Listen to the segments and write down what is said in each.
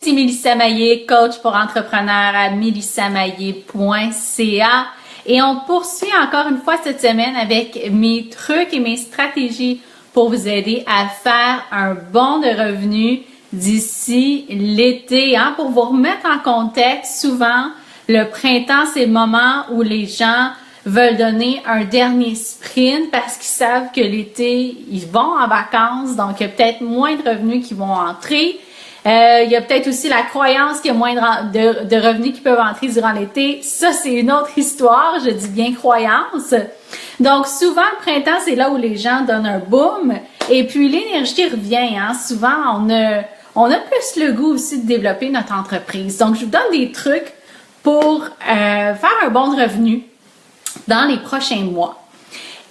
ici Mélissa Maillé, coach pour entrepreneurs à melissamaillé.ca. Et on poursuit encore une fois cette semaine avec mes trucs et mes stratégies pour vous aider à faire un bond de revenus d'ici l'été. Pour vous remettre en contexte, souvent, le printemps, c'est le moment où les gens veulent donner un dernier sprint parce qu'ils savent que l'été, ils vont en vacances, donc il y a peut-être moins de revenus qui vont entrer. Il y a peut-être aussi la croyance qu'il y a moins de revenus qui peuvent entrer durant l'été. Ça, c'est une autre histoire, je dis bien croyance. Donc, souvent, le printemps, c'est là où les gens donnent un boom. Et puis, l'énergie revient. Souvent, on a plus le goût aussi de développer notre entreprise. Donc, je vous donne des trucs pour faire un bon revenu dans les prochains mois.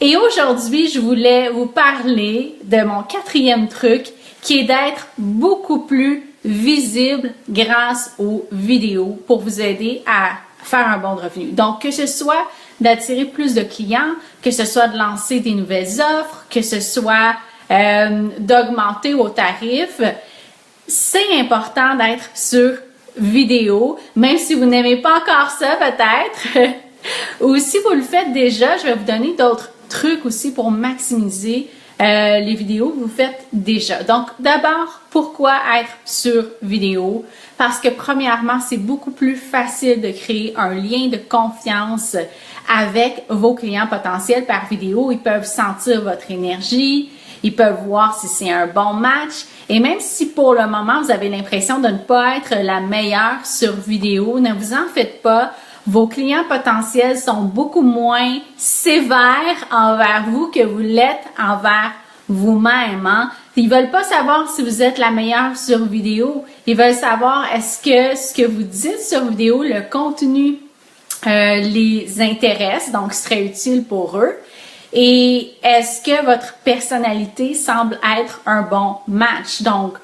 Et aujourd'hui, je voulais vous parler de mon 4e truc qui est d'être beaucoup plus visible grâce aux vidéos pour vous aider à faire un bon revenu. Donc, que ce soit d'attirer plus de clients, que ce soit de lancer des nouvelles offres, que ce soit d'augmenter vos tarifs, c'est important d'être sur vidéo, même si vous n'aimez pas encore ça peut-être, ou si vous le faites déjà, je vais vous donner d'autres trucs aussi pour maximiser les vidéos que vous faites déjà. Donc, d'abord, pourquoi être sur vidéo? Parce que premièrement, c'est beaucoup plus facile de créer un lien de confiance avec vos clients potentiels par vidéo. Ils peuvent sentir votre énergie, ils peuvent voir si c'est un bon match. Et même si pour le moment, vous avez l'impression de ne pas être la meilleure sur vidéo, ne vous en faites pas. Vos clients potentiels sont beaucoup moins sévères envers vous que vous l'êtes envers vous-même. Ils veulent pas savoir si vous êtes la meilleure sur vidéo. Ils veulent savoir est-ce que ce que vous dites sur vidéo, le contenu les intéresse, donc serait utile pour eux. Et est-ce que votre personnalité semble être un bon match? Donc,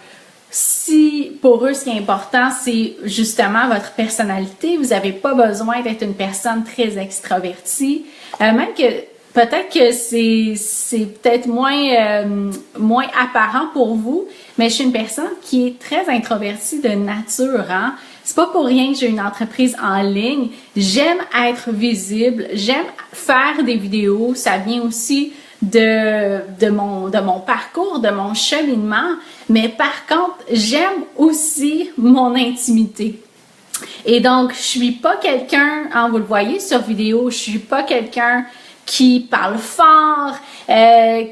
si pour eux, ce qui est important, c'est justement votre personnalité, vous n'avez pas besoin d'être une personne très extravertie, même que peut-être que c'est peut-être moins apparent pour vous, mais je suis une personne qui est très introvertie de nature. C'est pas pour rien que j'ai une entreprise en ligne. J'aime être visible, j'aime faire des vidéos. Ça vient aussi de mon parcours, de mon cheminement. Mais par contre, j'aime aussi mon intimité. Et donc, je suis pas quelqu'un, vous le voyez sur vidéo, je suis pas quelqu'un qui parle fort,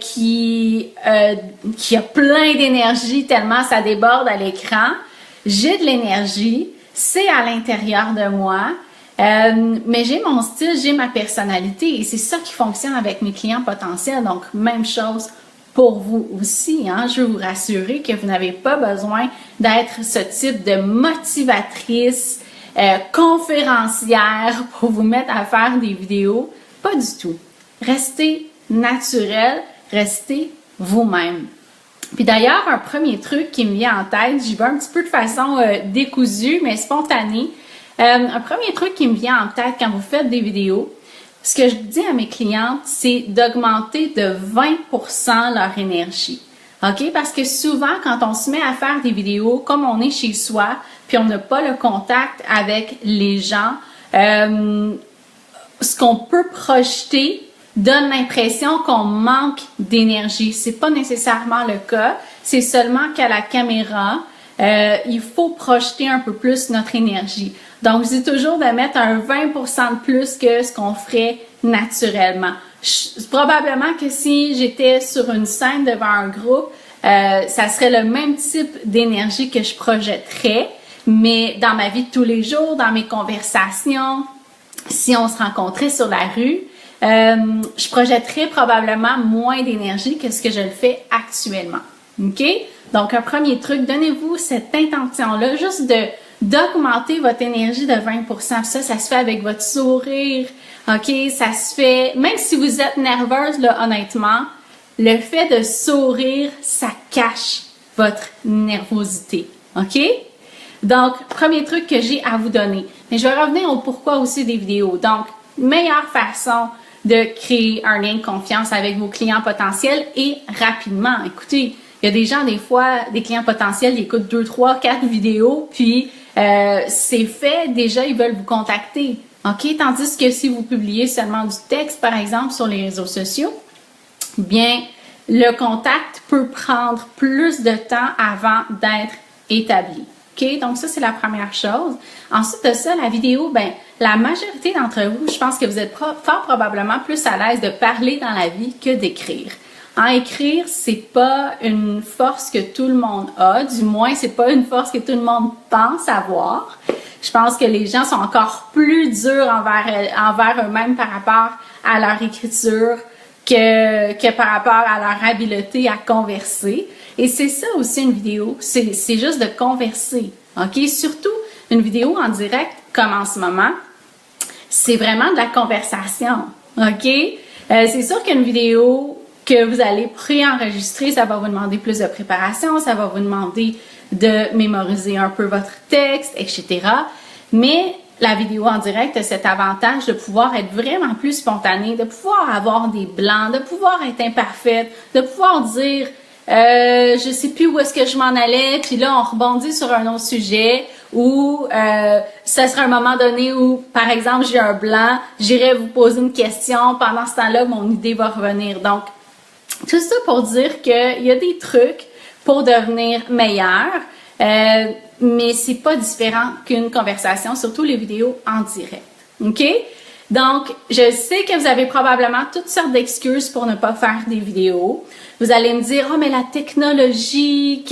qui a plein d'énergie tellement ça déborde à l'écran. J'ai de l'énergie, c'est à l'intérieur de moi, mais j'ai mon style, j'ai ma personnalité et c'est ça qui fonctionne avec mes clients potentiels. Donc, même chose pour vous aussi. Je veux vous rassurer que vous n'avez pas besoin d'être ce type de motivatrice, conférencière pour vous mettre à faire des vidéos. Pas du tout. Restez naturel, restez vous-même. Puis d'ailleurs, un premier truc qui me vient en tête, j'y vais un petit peu de façon décousue, mais spontanée. Un premier truc qui me vient en tête quand vous faites des vidéos, ce que je dis à mes clientes, c'est d'augmenter de 20% leur énergie. OK? Parce que souvent, quand on se met à faire des vidéos, comme on est chez soi, puis on n'a pas le contact avec les gens, ce qu'on peut projeter donne l'impression qu'on manque d'énergie. C'est pas nécessairement le cas. C'est seulement qu'à la caméra, il faut projeter un peu plus notre énergie. Donc, je dis toujours de mettre un 20% de plus que ce qu'on ferait naturellement. Probablement que si j'étais sur une scène devant un groupe, ça serait le même type d'énergie que je projetterais, mais dans ma vie de tous les jours, dans mes conversations, si on se rencontrait sur la rue, je projetterais probablement moins d'énergie que ce que je le fais actuellement. OK? Donc, un premier truc, donnez-vous cette intention-là, juste d'augmenter votre énergie de 20%. Ça se fait avec votre sourire. OK? Ça se fait, même si vous êtes nerveuse, là, honnêtement, le fait de sourire, ça cache votre nervosité. OK? Donc, premier truc que j'ai à vous donner. Mais je vais revenir au pourquoi aussi des vidéos. Donc, meilleure façon de créer un lien de confiance avec vos clients potentiels et rapidement. Écoutez, Il y a des gens, des fois, des clients potentiels, ils écoutent 2, 3, 4 vidéos, puis c'est fait, déjà, ils veulent vous contacter. OK? Tandis que si vous publiez seulement du texte, par exemple, sur les réseaux sociaux, bien, le contact peut prendre plus de temps avant d'être établi. OK? Donc, ça, c'est la première chose. Ensuite de ça, la vidéo, ben, la majorité d'entre vous, je pense que vous êtes fort probablement plus à l'aise de parler dans la vie que d'écrire. Écrire, c'est pas une force que tout le monde a, du moins, c'est pas une force que tout le monde pense avoir. Je pense que les gens sont encore plus durs envers eux-mêmes par rapport à leur écriture que par rapport à leur habileté à converser. Et c'est ça aussi une vidéo, c'est juste de converser, OK? Surtout une vidéo en direct comme en ce moment, c'est vraiment de la conversation, OK? C'est sûr qu'une vidéo que vous allez préenregistrer, ça va vous demander plus de préparation, ça va vous demander de mémoriser un peu votre texte, etc. Mais la vidéo en direct a cet avantage de pouvoir être vraiment plus spontanée, de pouvoir avoir des blancs, de pouvoir être imparfaite, de pouvoir dire je sais plus où est-ce que je m'en allais, puis là on rebondit sur un autre sujet, ou ça sera un moment donné où, par exemple, j'ai un blanc, j'irai vous poser une question, pendant ce temps-là, mon idée va revenir. Donc, tout ça pour dire qu'il y a des trucs pour devenir meilleur, mais c'est pas différent qu'une conversation, surtout les vidéos en direct. OK? Donc, je sais que vous avez probablement toutes sortes d'excuses pour ne pas faire des vidéos. Vous allez me dire, oh, mais la technologie,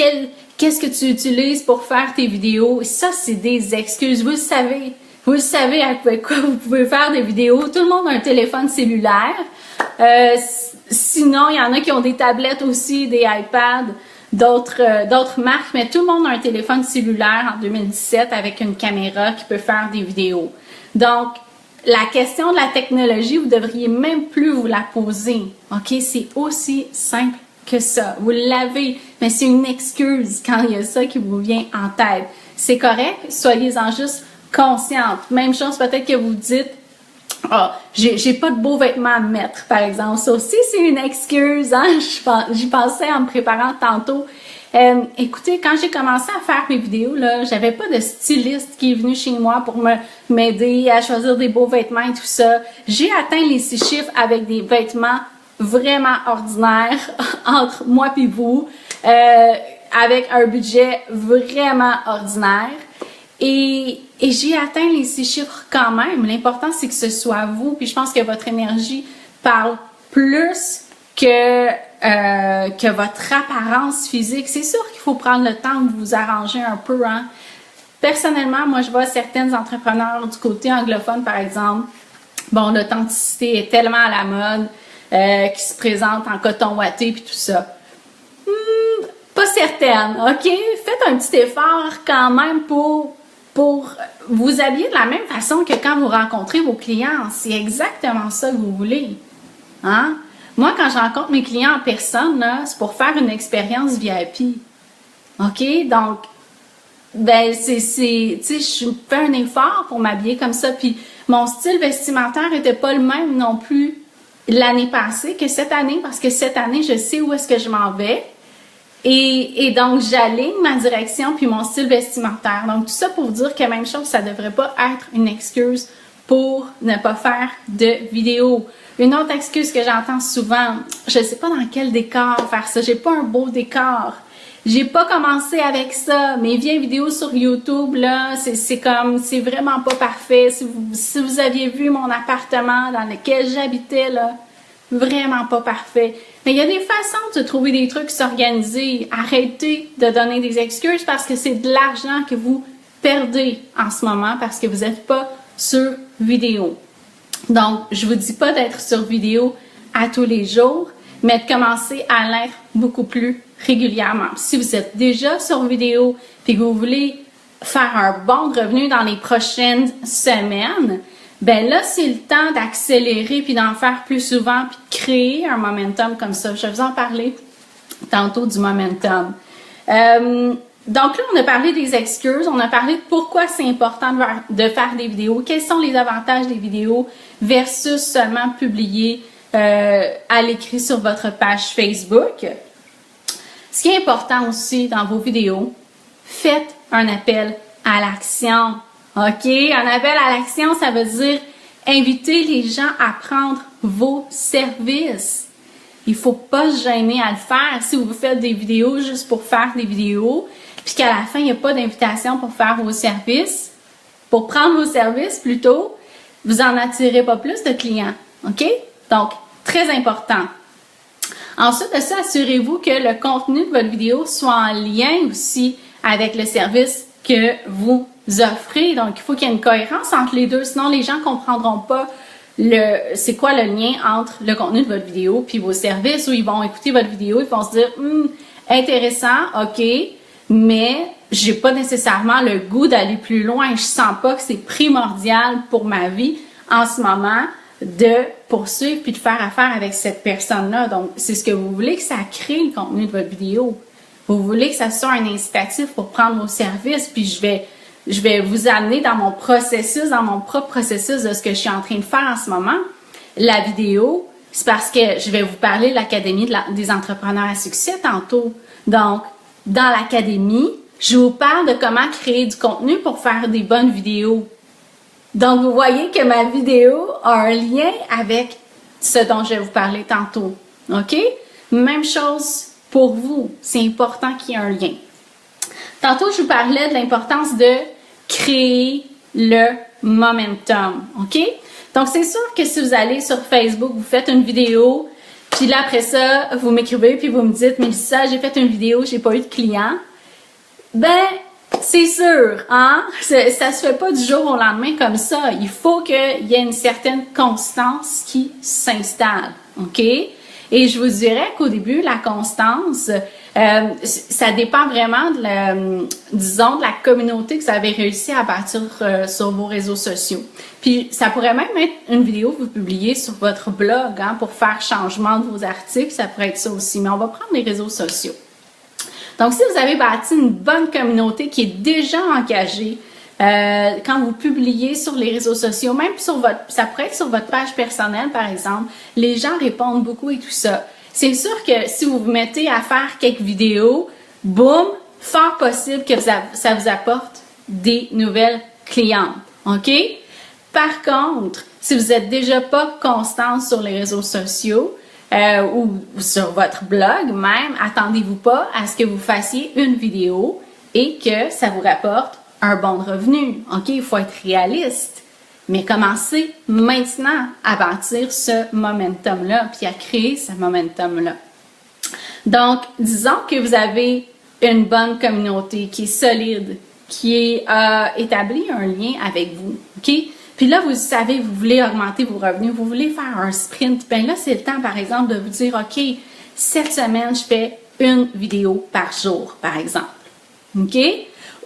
qu'est-ce que tu utilises pour faire tes vidéos? Ça, c'est des excuses. Vous le savez. Vous le savez avec quoi vous pouvez faire des vidéos. Tout le monde a un téléphone cellulaire. Sinon, il y en a qui ont des tablettes aussi, des iPads, d'autres marques, mais tout le monde a un téléphone cellulaire en 2017 avec une caméra qui peut faire des vidéos. Donc, la question de la technologie, vous devriez même plus vous la poser. OK? C'est aussi simple que ça. Vous l'avez, mais c'est une excuse quand il y a ça qui vous vient en tête. C'est correct, soyez-en juste consciente. Même chose, peut-être que vous dites, j'ai pas de beaux vêtements à mettre, par exemple. Ça aussi, c'est une excuse, hein? J'y pensais en me préparant tantôt. Écoutez, quand j'ai commencé à faire mes vidéos, là, j'avais pas de styliste qui est venu chez moi pour m'aider à choisir des beaux vêtements et tout ça. J'ai atteint les 6 chiffres avec des vêtements vraiment ordinaires entre moi et vous, avec un budget vraiment ordinaire. Et j'ai atteint les 6 chiffres quand même. L'important, c'est que ce soit vous. Puis je pense que votre énergie parle plus que votre apparence physique. C'est sûr qu'il faut prendre le temps de vous arranger un peu, hein. Personnellement, moi, je vois certaines entrepreneurs du côté anglophone, par exemple. Bon, l'authenticité est tellement à la mode, qui se présente en coton ouaté puis tout ça. Pas certaine, OK? Faites un petit effort quand même pour vous habiller de la même façon que quand vous rencontrez vos clients. C'est exactement ça que vous voulez. Hein? Moi, quand je rencontre mes clients en personne, là, c'est pour faire une expérience VIP. OK? Donc, ben, tu sais, je fais un effort pour m'habiller comme ça. Puis, mon style vestimentaire n'était pas le même non plus l'année passée que cette année, parce que cette année, je sais où est-ce que je m'en vais. Et donc, j'aligne ma direction puis mon style vestimentaire. Donc, tout ça pour dire que même chose, ça devrait pas être une excuse pour ne pas faire de vidéo. Une autre excuse que j'entends souvent, je sais pas dans quel décor faire ça, j'ai pas un beau décor. J'ai pas commencé avec ça. Mes vieilles vidéos sur YouTube, là, c'est vraiment pas parfait. Si vous aviez vu mon appartement dans lequel j'habitais, là, vraiment pas parfait. Mais il y a des façons de trouver des trucs, s'organiser. Arrêtez de donner des excuses parce que c'est de l'argent que vous perdez en ce moment parce que vous n'êtes pas sur vidéo. Donc, je vous dis pas d'être sur vidéo à tous les jours, mais de commencer à l'être beaucoup plus régulièrement. Si vous êtes déjà sur vidéo et que vous voulez faire un bon revenu dans les prochaines semaines, ben là, c'est le temps d'accélérer puis d'en faire plus souvent puis de créer un momentum comme ça. Je vais vous en parler tantôt du momentum. Donc là, on a parlé des excuses, on a parlé de pourquoi c'est important de faire des vidéos, quels sont les avantages des vidéos versus seulement publier à l'écrit sur votre page Facebook. Ce qui est important aussi dans vos vidéos, faites un appel à l'action. OK? Un appel à l'action, ça veut dire inviter les gens à prendre vos services. Il faut pas se gêner à le faire. Si vous faites des vidéos juste pour faire des vidéos, puis qu'à la fin, il n'y a pas d'invitation pour faire vos services, pour prendre vos services plutôt, vous en attirez pas plus de clients. OK? Donc, très important. Ensuite de ça, assurez-vous que le contenu de votre vidéo soit en lien aussi avec le service que vous offrez. Donc, il faut qu'il y ait une cohérence entre les deux, sinon les gens ne comprendront pas c'est quoi le lien entre le contenu de votre vidéo puis vos services, où ils vont écouter votre vidéo, ils vont se dire intéressant, OK, mais j'ai pas nécessairement le goût d'aller plus loin. Je sens pas que c'est primordial pour ma vie en ce moment de poursuivre puis de faire affaire avec cette personne-là. Donc, c'est ce que vous voulez que ça crée le contenu de votre vidéo. Vous voulez que ça soit un incitatif pour prendre vos services, puis je vais vous amener dans mon processus, dans mon propre processus de ce que je suis en train de faire en ce moment. La vidéo, c'est parce que je vais vous parler de l'Académie des entrepreneurs à succès tantôt. Donc, dans l'Académie, je vous parle de comment créer du contenu pour faire des bonnes vidéos. Donc, vous voyez que ma vidéo a un lien avec ce dont je vais vous parler tantôt. OK? Même chose pour vous. C'est important qu'il y ait un lien. Tantôt, je vous parlais de l'importance de créer le momentum. OK? Donc, c'est sûr que si vous allez sur Facebook, vous faites une vidéo, puis là, après ça, vous m'écrivez, puis vous me dites, Mélissa, j'ai fait une vidéo, j'ai pas eu de clients. Ben, c'est sûr, hein? Ça se fait pas du jour au lendemain comme ça. Il faut qu'il y ait une certaine constance qui s'installe. OK? Et je vous dirais qu'au début, la constance, ça dépend vraiment de la communauté que vous avez réussi à bâtir sur vos réseaux sociaux. Puis, ça pourrait même être une vidéo que vous publiez sur votre blog, hein, pour faire changement de vos articles. Ça pourrait être ça aussi. Mais on va prendre les réseaux sociaux. Donc, si vous avez bâti une bonne communauté qui est déjà engagée, quand vous publiez sur les réseaux sociaux, même ça pourrait être sur votre page personnelle, par exemple, les gens répondent beaucoup et tout ça. C'est sûr que si vous vous mettez à faire quelques vidéos, boum, fort possible que ça vous apporte des nouvelles clientes. OK? Par contre, si vous n'êtes déjà pas constante sur les réseaux sociaux, ou sur votre blog même, attendez-vous pas à ce que vous fassiez une vidéo et que ça vous rapporte un bon revenu. OK? Il faut être réaliste. Mais commencez maintenant à bâtir ce momentum-là, puis à créer ce momentum-là. Donc, disons que vous avez une bonne communauté qui est solide, qui a établi un lien avec vous. OK? Puis là, vous savez, vous voulez augmenter vos revenus, vous voulez faire un sprint. Bien là, c'est le temps, par exemple, de vous dire, OK, cette semaine, je fais une vidéo par jour, par exemple. OK?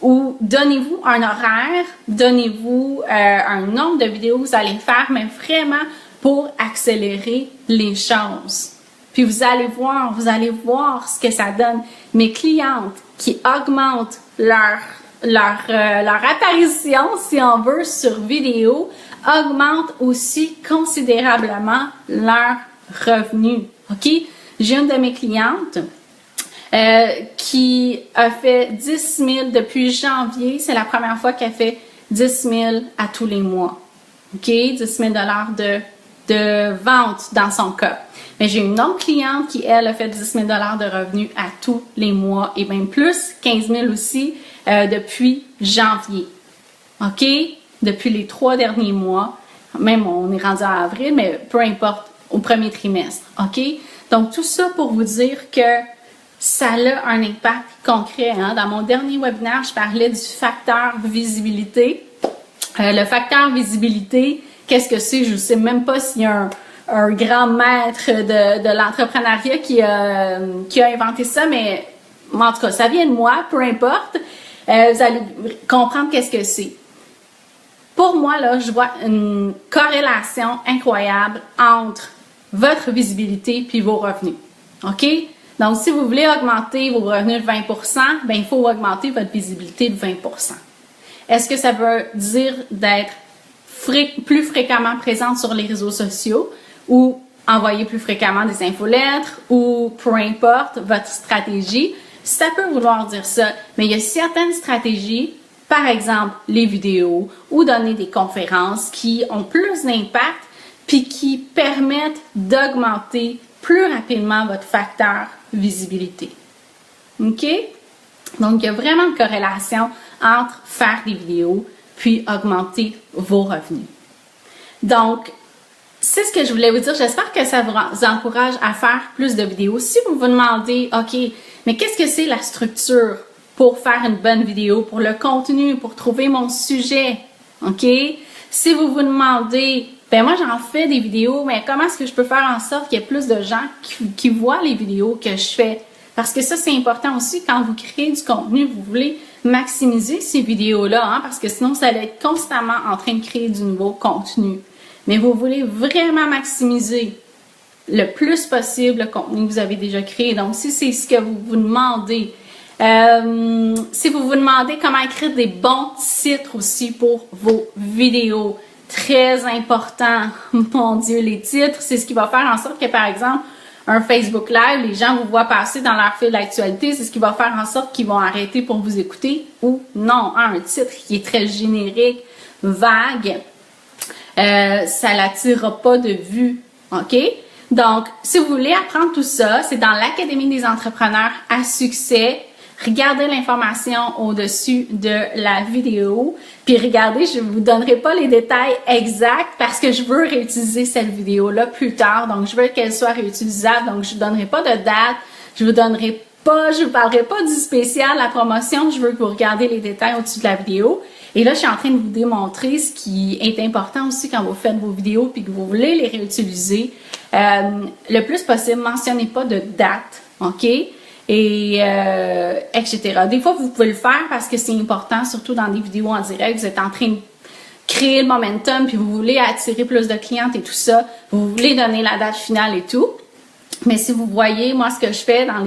Ou donnez-vous un horaire, donnez-vous un nombre de vidéos que vous allez faire, mais vraiment pour accélérer les choses. Puis vous allez voir ce que ça donne. Mes clientes qui augmentent leur apparition, si on veut, sur vidéo, augmente aussi considérablement leur revenu. OK? J'ai une de mes clientes qui a fait 10 000 depuis janvier. C'est la première fois qu'elle fait 10 000 à tous les mois. OK? 10 000 de vente dans son cas. Mais j'ai une autre cliente qui, elle, a fait 10 000 de revenus à tous les mois et même plus, 15 000 aussi, depuis janvier. OK? Depuis les 3 derniers mois. Même, on est rendu à avril, mais peu importe, au premier trimestre. OK? Donc, tout ça pour vous dire que ça a un impact concret. Hein? Dans mon dernier webinaire, je parlais du facteur visibilité. Le facteur visibilité, qu'est-ce que c'est? Je ne sais même pas s'il y a un grand maître de l'entrepreneuriat qui a inventé ça, mais en tout cas, ça vient de moi, peu importe. Vous allez comprendre qu'est-ce que c'est. Pour moi, là, je vois une corrélation incroyable entre votre visibilité puis vos revenus. OK? Donc, si vous voulez augmenter vos revenus de 20%, ben, il faut augmenter votre visibilité de 20%. Est-ce que ça veut dire d'être plus fréquemment présente sur les réseaux sociaux ou envoyer plus fréquemment des infolettres ou peu importe votre stratégie, ça peut vouloir dire ça. Mais il y a certaines stratégies, par exemple les vidéos ou donner des conférences qui ont plus d'impact puis qui permettent d'augmenter plus rapidement votre facteur visibilité. OK? Donc, il y a vraiment une corrélation entre faire des vidéos puis augmenter vos revenus. Donc, c'est ce que je voulais vous dire. J'espère que ça vous encourage à faire plus de vidéos. Si vous vous demandez, OK, mais qu'est-ce que c'est la structure pour faire une bonne vidéo, pour le contenu, pour trouver mon sujet, OK? Si vous vous demandez, ben moi j'en fais des vidéos, mais comment est-ce que je peux faire en sorte qu'il y ait plus de gens qui voient les vidéos que je fais? Parce que ça, c'est important aussi quand vous créez du contenu, vous voulez maximiser ces vidéos-là, hein, parce que sinon, ça va être constamment en train de créer du nouveau contenu. Mais vous voulez vraiment maximiser le plus possible le contenu que vous avez déjà créé. Donc, si c'est ce que vous vous demandez, si vous vous demandez comment écrire des bons titres aussi pour vos vidéos, très important, mon Dieu, les titres, c'est ce qui va faire en sorte que, par exemple, un Facebook Live, les gens vous voient passer dans leur fil d'actualité, c'est ce qui va faire en sorte qu'ils vont arrêter pour vous écouter ou non. Un titre qui est très générique, vague, ça l'attirera pas de vue, OK? Donc, si vous voulez apprendre tout ça, c'est dans l'Académie des entrepreneurs à succès. Regardez l'information au-dessus de la vidéo. Puis regardez, je ne vous donnerai pas les détails exacts parce que je veux réutiliser cette vidéo-là plus tard. Donc, je veux qu'elle soit réutilisable. Donc, je ne vous donnerai pas de date. Je vous parlerai pas du spécial, la promotion. Je veux que vous regardiez les détails au-dessus de la vidéo. Et là, je suis en train de vous démontrer ce qui est important aussi quand vous faites vos vidéos puis que vous voulez les réutiliser. Le plus possible, mentionnez pas de date, OK? Et etc. Des fois, vous pouvez le faire parce que c'est important, surtout dans des vidéos en direct. Vous êtes en train de créer le momentum puis vous voulez attirer plus de clientes et tout ça. Vous voulez donner la date finale et tout. Mais si vous voyez, moi, ce que je fais dans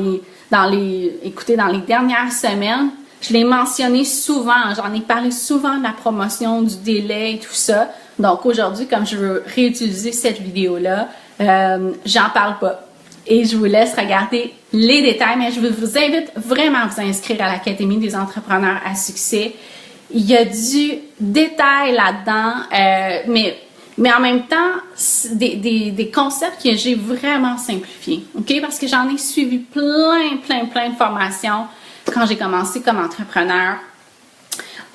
les dernières semaines, je l'ai mentionné souvent. J'en ai parlé souvent de la promotion, du délai et tout ça. Donc aujourd'hui, comme je veux réutiliser cette vidéo-là, j'en parle pas. Et je vous laisse regarder les détails, mais je vous invite vraiment à vous inscrire à l'Académie des entrepreneurs à succès. Il y a du détail là-dedans, mais en même temps, des concepts que j'ai vraiment simplifiés, OK? Parce que j'en ai suivi plein de formations quand j'ai commencé comme entrepreneur.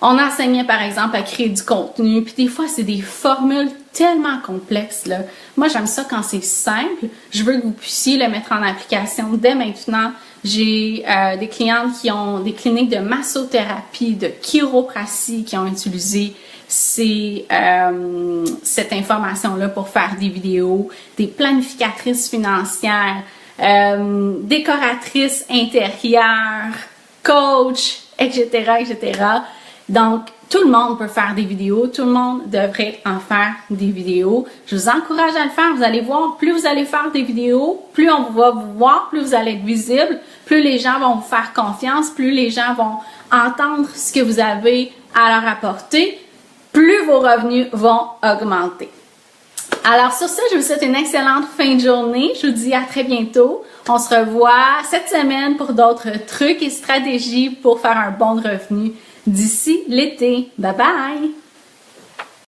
On enseignait par exemple à créer du contenu, puis des fois c'est des formules tellement complexes là. Moi j'aime ça quand c'est simple. Je veux que vous puissiez le mettre en application dès maintenant. J'ai des clientes qui ont des cliniques de massothérapie, de chiropratie qui ont utilisé cette information là pour faire des vidéos, des planificatrices financières, décoratrices intérieures, coach, etc. Donc, tout le monde peut faire des vidéos, tout le monde devrait en faire des vidéos. Je vous encourage à le faire, vous allez voir, plus vous allez faire des vidéos, plus on va vous voir, plus vous allez être visible, plus les gens vont vous faire confiance, plus les gens vont entendre ce que vous avez à leur apporter, plus vos revenus vont augmenter. Alors sur ça, je vous souhaite une excellente fin de journée. Je vous dis à très bientôt. On se revoit cette semaine pour d'autres trucs et stratégies pour faire un bon revenu d'ici l'été. Bye bye!